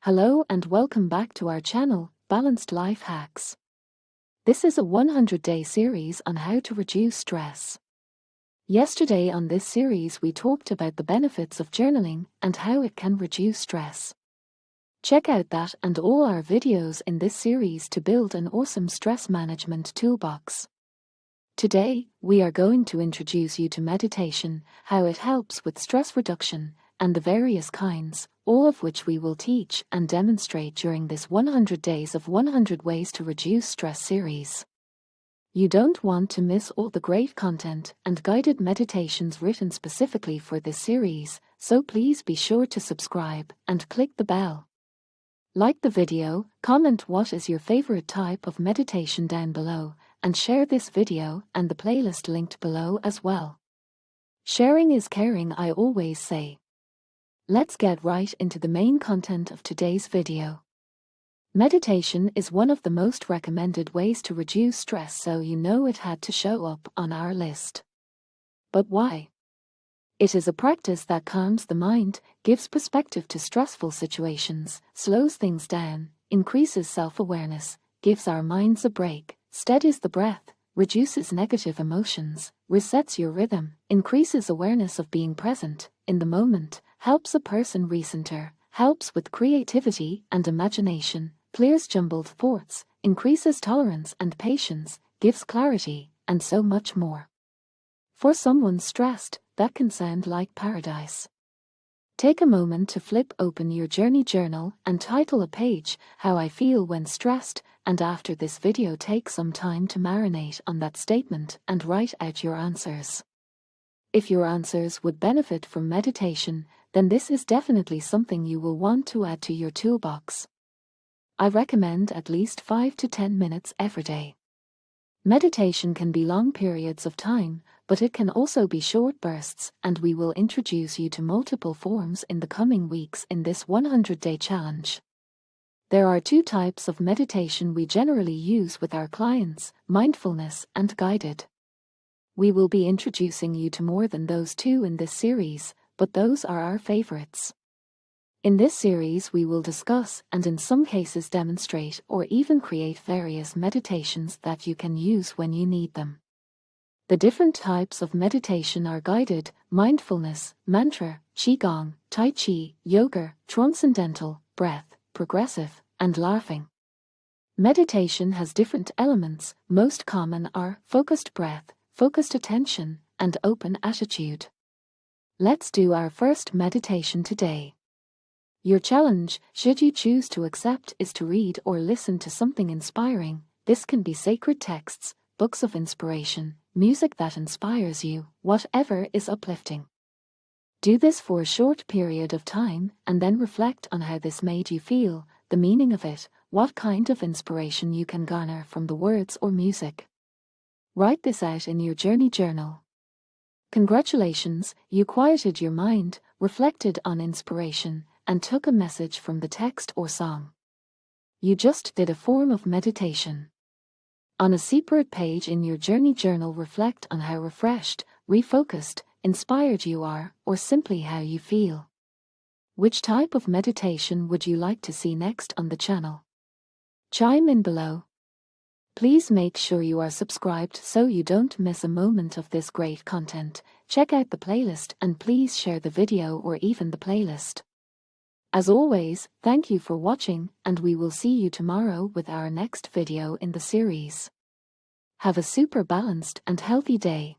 Hello and welcome back to our channel, Balanced Life Hacks. This is a 100-day series on how to reduce stress. Yesterday on this series we talked about the benefits of journaling and how it can reduce stress. Check out that and all our videos in this series to build an awesome stress management toolbox. Today, we are going to introduce you to meditation, how it helps with stress reduction, and the various kinds, all of which we will teach and demonstrate during this 100 Days of 100 Ways to Reduce Stress series. You don't want to miss all the great content and guided meditations written specifically for this series, so please be sure to subscribe and click the bell. Like the video, comment what is your favorite type of meditation down below, and share this video and the playlist linked below as well. Sharing is caring, I always say. Let's get right into the main content of today's video. Meditation is one of the most recommended ways to reduce stress, so you know it had to show up on our list. But why? It is a practice that calms the mind, gives perspective to stressful situations, slows things down, increases self-awareness, gives our minds a break, steadies the breath, reduces negative emotions, resets your rhythm, increases awareness of being present in the moment, helps a person recenter, helps with creativity and imagination, clears jumbled thoughts, increases tolerance and patience, gives clarity, and so much more. For someone stressed, that can sound like paradise. Take a moment to flip open your journey journal and title a page, How I Feel When Stressed, and after this video take some time to marinate on that statement and write out your answers. If your answers would benefit from meditation, then this is definitely something you will want to add to your toolbox. I recommend at least 5 to 10 minutes every day. Meditation can be long periods of time, but it can also be short bursts, and we will introduce you to multiple forms in the coming weeks in this 100-day challenge. There are two types of meditation we generally use with our clients, mindfulness and guided. We will be introducing you to more than those two in this series, but those are our favorites. In this series we will discuss and in some cases demonstrate or even create various meditations that you can use when you need them. The different types of meditation are guided, mindfulness, mantra, qigong, tai chi, yoga, transcendental, breath, progressive, and laughing. Meditation has different elements. Most common are focused breath, focused attention, and open attitude. Let's do our first meditation today. Your challenge, should you choose to accept, is to read or listen to something inspiring. This can be sacred texts, books of inspiration, music that inspires you, whatever is uplifting. Do this for a short period of time and then reflect on how this made you feel, the meaning of it, what kind of inspiration you can garner from the words or music. Write this out in your journey journal. Congratulations, you quieted your mind, reflected on inspiration, and took a message from the text or song. You just did a form of meditation. On a separate page in your journey journal, reflect on how refreshed, refocused, inspired you are, or simply how you feel. Which type of meditation would you like to see next on the channel? Chime in below. Please make sure you are subscribed so you don't miss a moment of this great content. Check out the playlist and please share the video or even the playlist. As always, thank you for watching, and we will see you tomorrow with our next video in the series. Have a super balanced and healthy day.